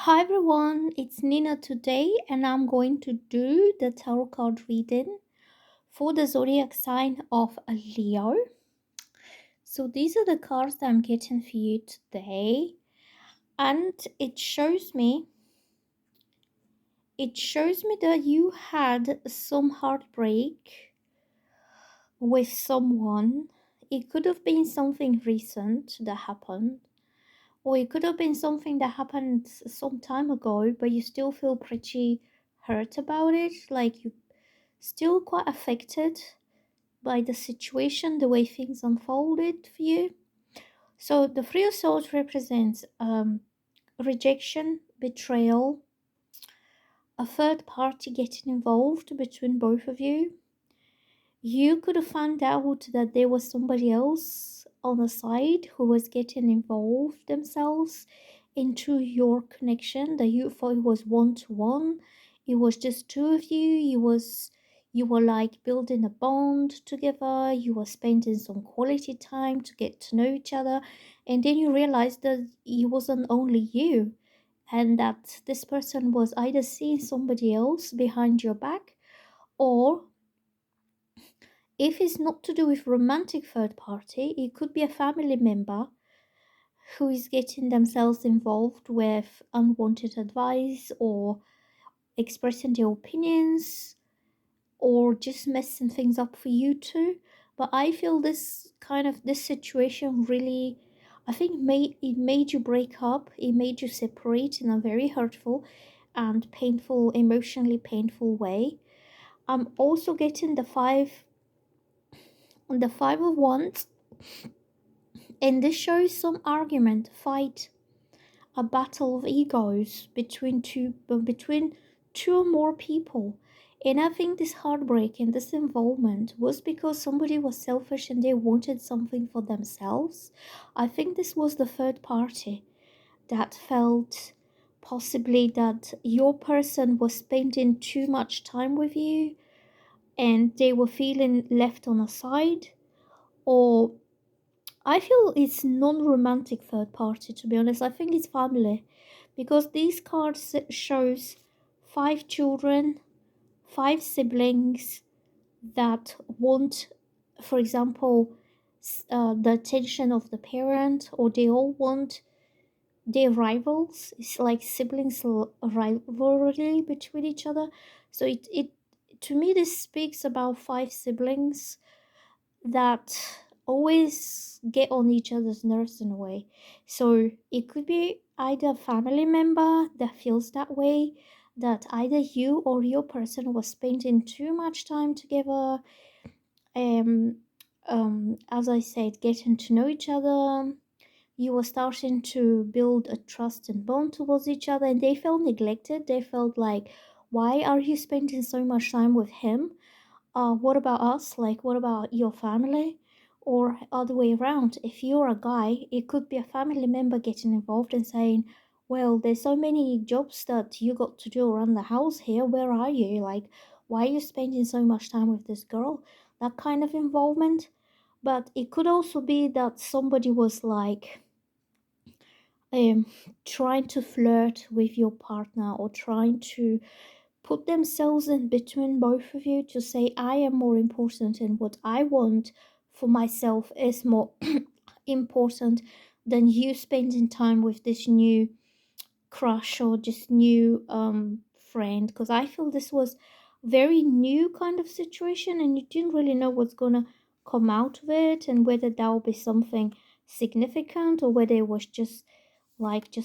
Hi everyone, it's Nina today, and I'm going to do the tarot card reading for the zodiac sign of a Leo. So these are the cards that I'm getting for you today, and it shows me that you had some heartbreak with someone. It could have been something recent that happened, or it could have been something that happened some time ago, but you still feel pretty hurt about it, like you still quite affected by the situation, the way things unfolded for you. So the Three of Swords represents rejection, betrayal, a third party getting involved between both of you. You could have found out that there was somebody else on the side who was getting involved themselves into your connection, that you thought it was one to one. It was just two of you. You were like building a bond together. You were spending some quality time to get to know each other, and then you realized that it wasn't only you, and that this person was either seeing somebody else behind your back, or if it's not to do with romantic third party, it could be a family member who is getting themselves involved with unwanted advice, or expressing their opinions, or just messing things up for you too. But I feel this situation really, I think it made you break up. It made you separate in a very hurtful and painful, emotionally painful way. I'm also getting the five of wands, and this shows some argument, fight, a battle of egos between two or more people. And I think this heartbreak and this involvement was because somebody was selfish and they wanted something for themselves. I think this was the third party that felt possibly that your person was spending too much time with you and they were feeling left on a side, or I feel it's non-romantic third party, to be honest. I think it's family, because these cards shows five children, five siblings that want, for example, the attention of the parent, or they all want their rivals. It's like siblings rivalry between each other. So it to me this speaks about five siblings that always get on each other's nerves in a way. So it could be either a family member that feels that way, that either you or your person was spending too much time together, um as I said, getting to know each other. You were starting to build a trust and bond towards each other, and they felt neglected. They felt like, why are you spending so much time with him? What about us? Like, what about your family? Or other way around, if you're a guy, it could be a family member getting involved and saying, well, there's so many jobs that you got to do around the house here. Where are you? Like, why are you spending so much time with this girl? That kind of involvement. But it could also be that somebody was like, um, trying to flirt with your partner, or trying to put themselves in between both of you to say, I am more important and what I want for myself is more important than you spending time with this new crush or just new friend. Because I feel this was very new kind of situation, and you didn't really know what's gonna come out of it, and whether that will be something significant or whether it was just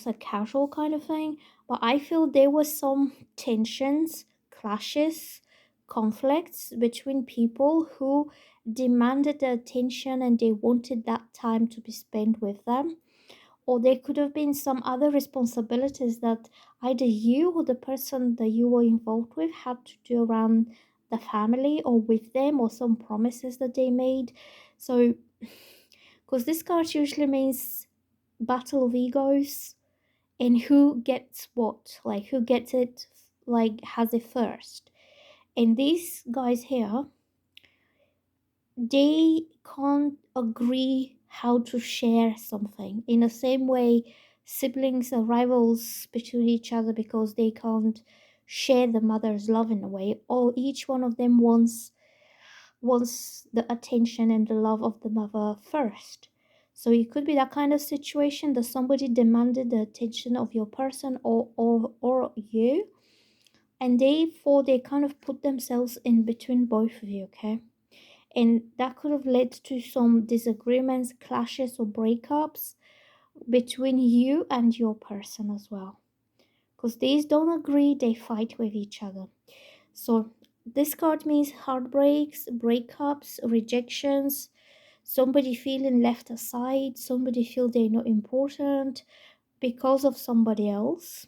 a casual kind of thing. But I feel there was some tensions, clashes, conflicts between people who demanded the attention and they wanted that time to be spent with them. Or there could have been some other responsibilities that either you or the person that you were involved with had to do around the family or with them, or some promises that they made. So, because this card usually means battle of egos, and who gets what, like who gets it, like has it first. And these guys here, they can't agree how to share something in the same way Siblings are rivals between each other because they can't share the mother's love in a way, or each one of them wants the attention and the love of the mother first. So it could be that kind of situation that somebody demanded the attention of your person or you, and therefore they kind of put themselves in between both of you, okay? And that could have led to some disagreements, clashes, or breakups between you and your person as well. Because these don't agree, they fight with each other. So this card means heartbreaks, breakups, rejections, somebody feeling left aside, somebody feel they're not important because of somebody else.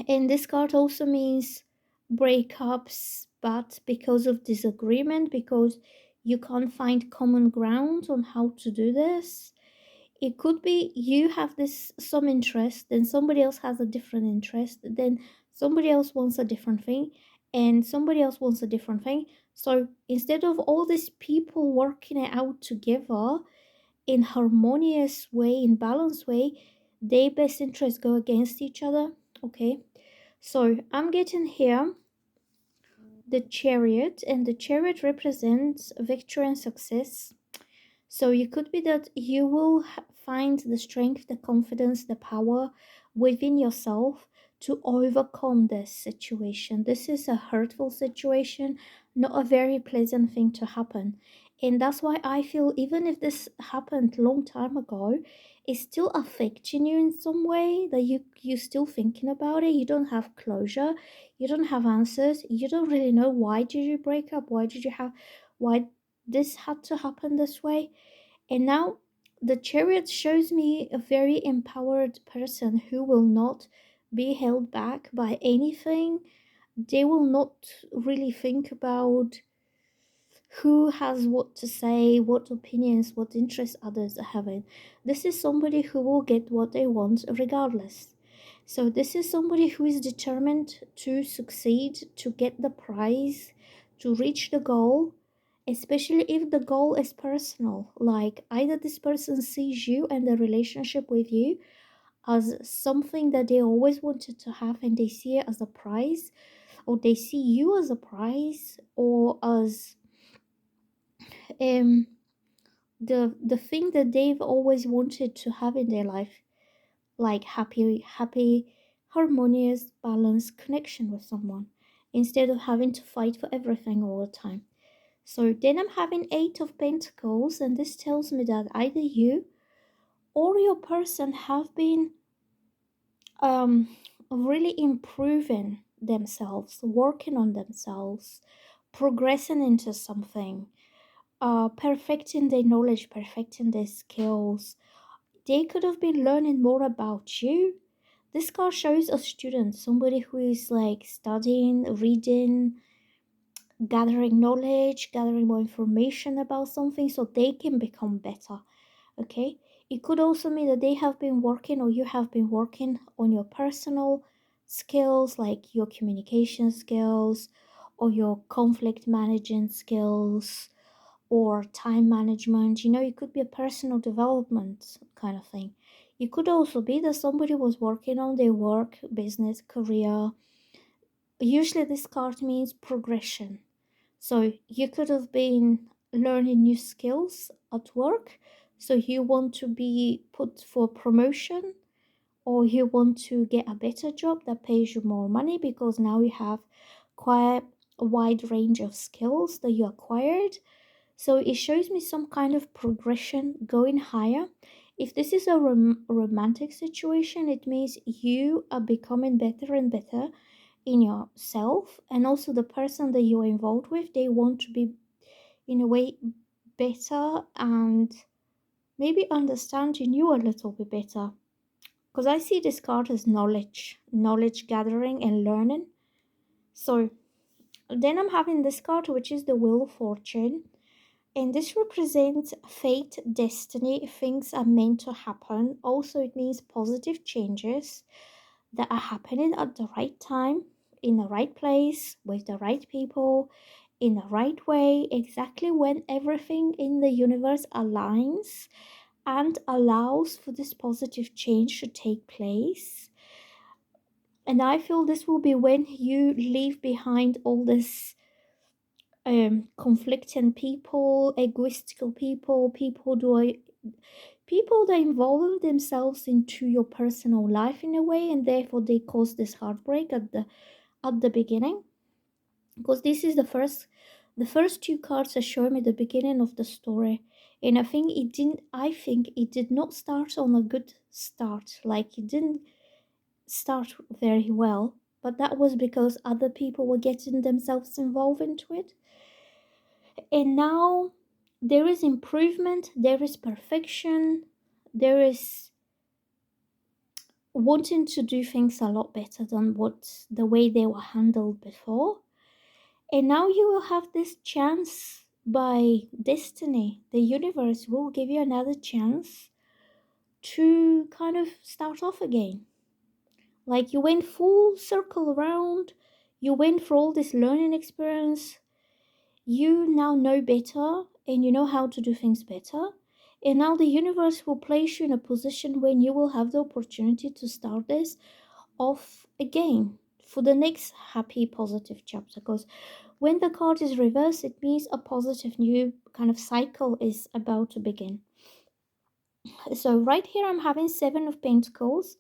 And this card also means breakups, but because of disagreement, because you can't find common ground on how to do this. It could be you have this some interest, then somebody else has a different interest, then somebody else wants a different thing, and somebody else wants a different thing. So instead of all these people working it out together in harmonious way, in balanced way, their best interests go against each other. Okay, so I'm getting here the chariot, and the chariot represents victory and success. So it could be that you will find the strength, the confidence, the power within yourself to overcome this situation. This is a hurtful situation, not a very pleasant thing to happen. And that's why I feel even if this happened long time ago, it's still affecting you in some way that you're still thinking about it. You don't have closure, you don't have answers, you don't really know why did you break up, why this had to happen this way. And now the chariot shows me a very empowered person who will not be held back by anything. They will not really think about who has what to say, what opinions, what interests others are having. This is somebody who will get what they want regardless. So, this is somebody who is determined to succeed, to get the prize, to reach the goal, especially if the goal is personal. Like either this person sees you and the relationship with you as something that they always wanted to have and they see it as a prize, or they see you as a prize, or as um the thing that they've always wanted to have in their life, like happy, harmonious, balanced connection with someone, instead of having to fight for everything all the time. So then I'm having Eight of Pentacles, and this tells me that either you or your person have been um really improving themselves, working on themselves, progressing into something, perfecting their knowledge, perfecting their skills. They could have been learning more about you. This card shows a student, somebody who is like studying, reading, gathering knowledge, gathering more information about something so they can become better. Okay, it could also mean that they have been working or you have been working on your personal skills, like your communication skills or your conflict managing skills or time management. You know, it could be a personal development kind of thing. It could also be that somebody was working on their work, business, career. Usually this card means progression. So you could have been learning new skills at work. So you want to be put for promotion, or you want to get a better job that pays you more money because now you have quite a wide range of skills that you acquired. So it shows me some kind of progression going higher. If this is a romantic situation, it means you are becoming better and better in yourself, and also the person that you're involved with, they want to be in a way better and maybe understanding you a little bit better. Because I see this card as knowledge gathering and learning. So then I'm having this card, which is the Wheel of Fortune. And this represents fate, destiny, things are meant to happen. Also, it means positive changes that are happening at the right time, in the right place, with the right people, in the right way, exactly when everything in the universe aligns and allows for this positive change to take place. And I feel this will be when you leave behind all this conflicting people, egoistical people, people that involve themselves into your personal life in a way, and therefore they cause this heartbreak at the beginning. Because this is the first two cards are showing me the beginning of the story, and I think it did not start on a good start. Like it didn't start very well, but that was because other people were getting themselves involved into it. And now there is improvement, there is perfection, there is wanting to do things a lot better than what the way they were handled before. And now you will have this chance by destiny. The universe will give you another chance to kind of start off again. Like you went full circle around, you went for all this learning experience, you now know better and you know how to do things better. And now the universe will place you in a position when you will have the opportunity to start this off again for the next happy, positive chapter. Because when the card is reversed, it means a positive new kind of cycle is about to begin. So, right here, I'm having Seven of Pentacles.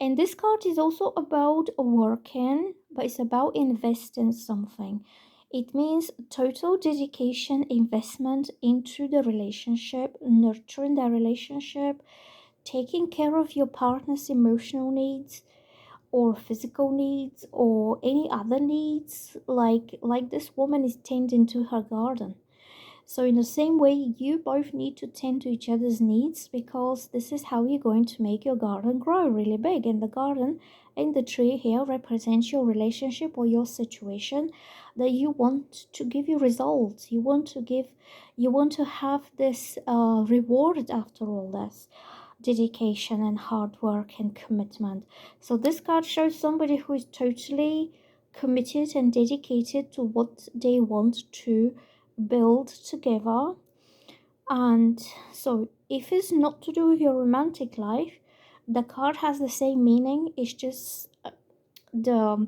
And this card is also about working, but it's about investing something. It means total dedication, investment into the relationship, nurturing the relationship, taking care of your partner's emotional needs or physical needs or any other needs. Like this woman is tending to her garden. So in the same way, you both need to tend to each other's needs, because this is how you're going to make your garden grow really big. And the garden and the tree here represents your relationship or your situation that you want to give you results. You want to have this reward after all this dedication and hard work and commitment. So this card shows somebody who is totally committed and dedicated to what they want to build together. And so if it's not to do with your romantic life, the card has the same meaning. It's just the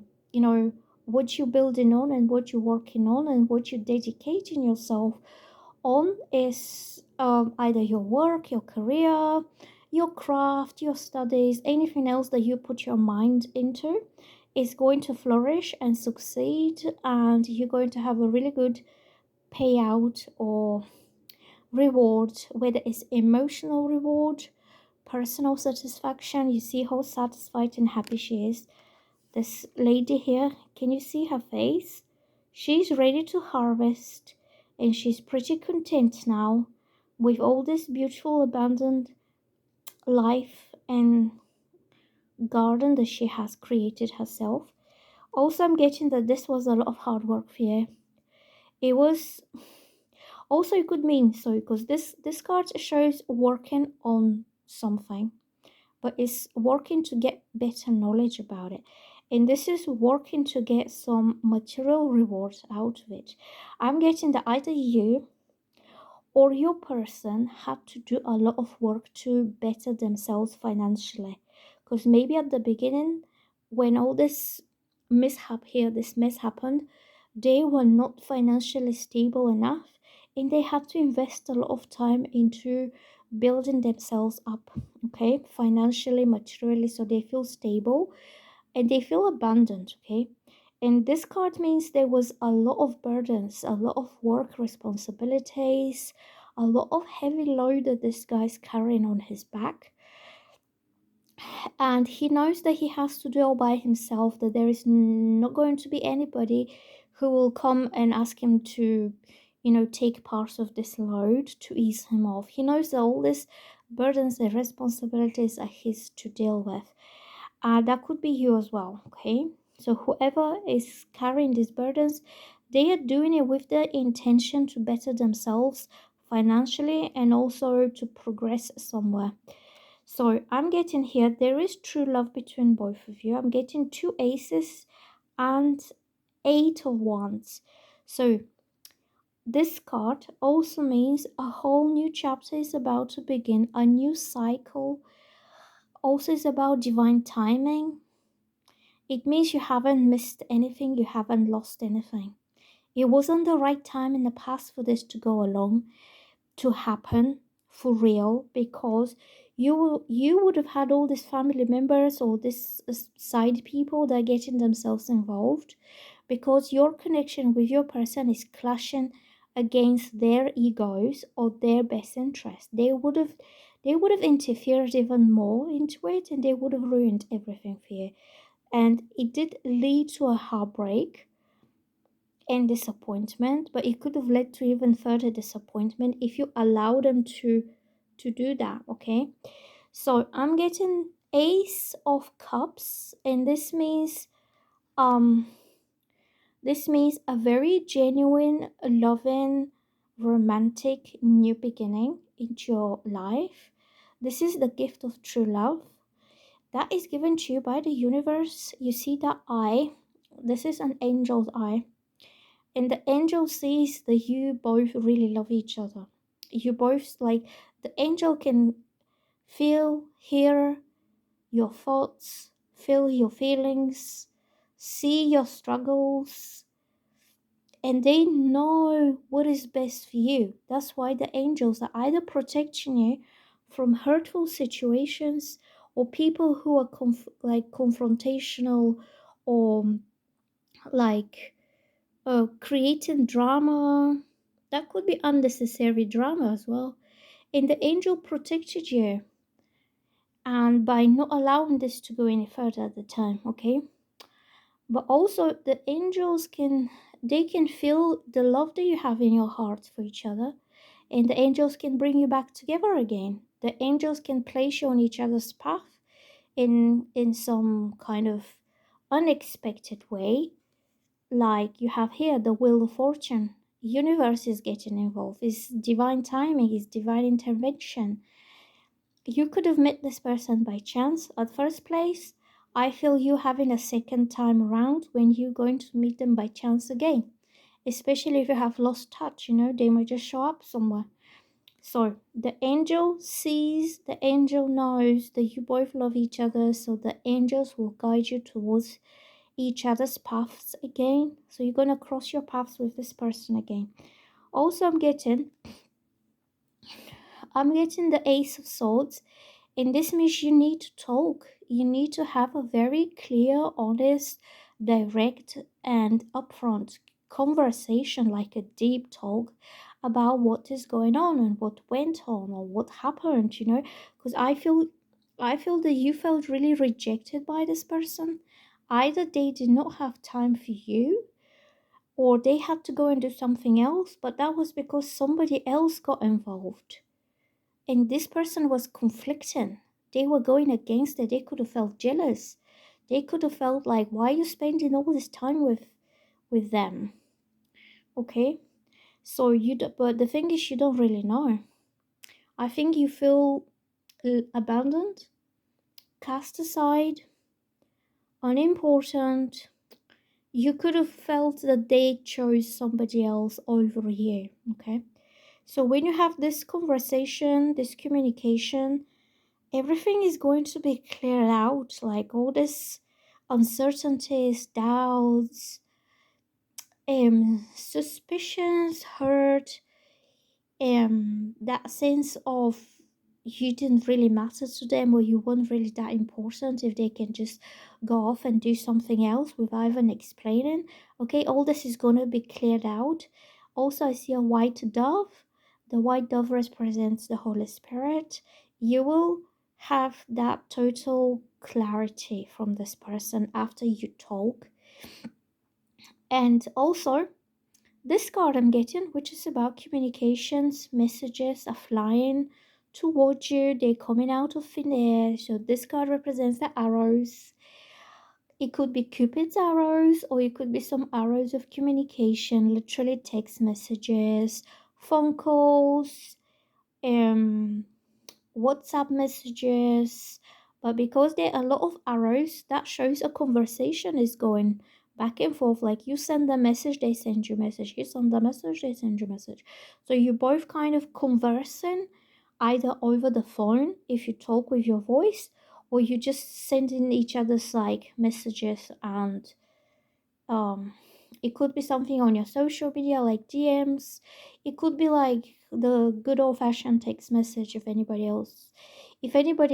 what you're building on and what you're working on and what you're dedicating yourself on is either your work, your career, your craft, your studies, anything else that you put your mind into is going to flourish and succeed, and you're going to have a really good payout or reward, whether it's emotional reward, personal satisfaction. You see how satisfied and happy she is. This lady here, can you see her face? She's ready to harvest, and she's pretty content now with all this beautiful abundant life and garden that she has created herself. Also, I'm getting that this was a lot of hard work for you. It was also, it could mean so, because this card shows working on something, but it's working to get better knowledge about it, and this is working to get some material rewards out of it. I'm getting that either you or your person had to do a lot of work to better themselves financially, because maybe at the beginning, when all this this mess happened, they were not financially stable enough, and they had to invest a lot of time into building themselves up, okay, financially, materially, so they feel stable and they feel abundant, okay. And this card means there was a lot of burdens, a lot of work responsibilities, a lot of heavy load that this guy's carrying on his back, and he knows that he has to do all by himself, that there is not going to be anybody who will come and ask him to take part of this load to ease him off. He knows that all these burdens and responsibilities are his to deal with. That could be you as well, okay. So whoever is carrying these burdens, they are doing it with the intention to better themselves financially and also to progress somewhere. So I'm getting here, there is true love between both of you. I'm getting two aces and 8 of wands. So This card also means a whole new chapter is about to begin, a new cycle. Also, is about divine timing. It means you haven't missed anything, you haven't lost anything. It wasn't the right time in the past for this to go along, to happen for real, because you would have had all these family members or this side people that are getting themselves involved, because your connection with your person is clashing against their egos or their best interest. They would have interfered even more into it, and they would have ruined everything for you. And it did lead to a heartbreak and disappointment, but it could have led to even further disappointment if you allow them to do that. Okay, so I'm getting Ace of Cups, and um this means a very genuine, loving, romantic new beginning into your life. This is the gift of true love that is given to you by the universe. You see that eye, this is an angel's eye, and the angel sees that you both really love each other. You both, like, the angel can feel, hear your thoughts, feel your feelings, see your struggles, and they know what is best for you. That's why the angels are either protecting you from hurtful situations, or people who are like confrontational, or like creating drama. That could be unnecessary drama as well. And the angel protected you, and by not allowing this to go any further at the time. Okay, but also the angels can feel the love that you have in your heart for each other, and the angels can bring you back together again. The angels can place you on each other's path in some kind of unexpected way, like you have here the wheel of fortune. Universe is getting involved. It's divine timing, it's divine intervention. You could have met this person by chance at first place. I feel you having a second time around when you're going to meet them by chance again. Especially if you have lost touch, they might just show up somewhere. So the angel sees, the angel knows that you both love each other, so the angels will guide you towards each other's paths again. So you're gonna cross your paths with this person again. Also, I'm getting the Ace of Swords, and this means you need to talk. You need to have a very clear, honest, direct, and upfront conversation, like a deep talk about what is going on and what went on or what happened, because I feel that you felt really rejected by this person. Either they did not have time for you, or they had to go and do something else, but that was because somebody else got involved. And this person was conflicting. They were going against it. They could have felt jealous. They could have felt like, why are you spending all this time with them? Okay? So but the thing is, you don't really know. I think you feel abandoned, cast aside, unimportant. You could have felt that they chose somebody else over you. Okay? So when you have this conversation, this communication, everything is going to be cleared out, like all this uncertainties, doubts, suspicions, hurt, that sense of you didn't really matter to them, or you weren't really that important if they can just go off and do something else without even explaining. Okay, all this is going to be cleared out. Also, I see a white dove. The white dove represents the Holy Spirit. You will have that total clarity from this person after you talk. And also, this card I'm getting, which is about communications, messages are flying towards you. They're coming out of thin air. So this card represents the arrows. It could be Cupid's arrows, or it could be some arrows of communication, literally text messages, phone calls, um, WhatsApp messages. But because there are a lot of arrows, that shows a conversation is going back and forth. Like you send a message, they send you a message. You send a message, they send you a message. So you're both kind of conversing either over the phone if you talk with your voice, or you just sending each other's like messages. And um it could be something on your social media like DMs. It could be like the good old fashioned text message if anybody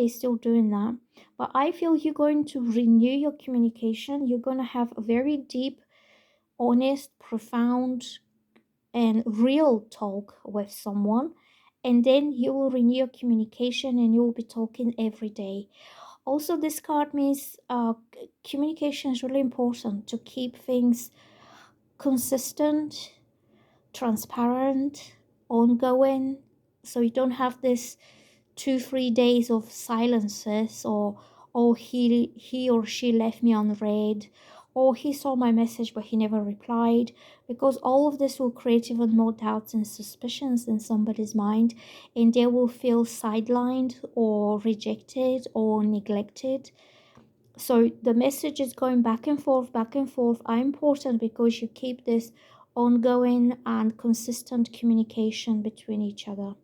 is still doing that. But I feel you're going to renew your communication. You're going to have a very deep, honest, profound, and real talk with someone, and then you will renew your communication and you will be talking every day. Also, this card means communication is really important to keep things consistent, transparent, ongoing, so you don't have this 2 3 days of silences, or oh, he or she left me unread, or he saw my message but he never replied, because all of this will create even more doubts and suspicions in somebody's mind, and they will feel sidelined or rejected or neglected. So the messages going back and forth are important because you keep this ongoing and consistent communication between each other.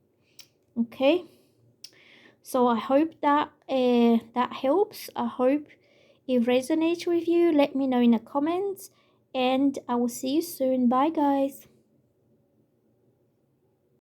Okay, so I hope that that helps. I hope it resonates with you. Let me know in the comments, and I will see you soon. Bye guys.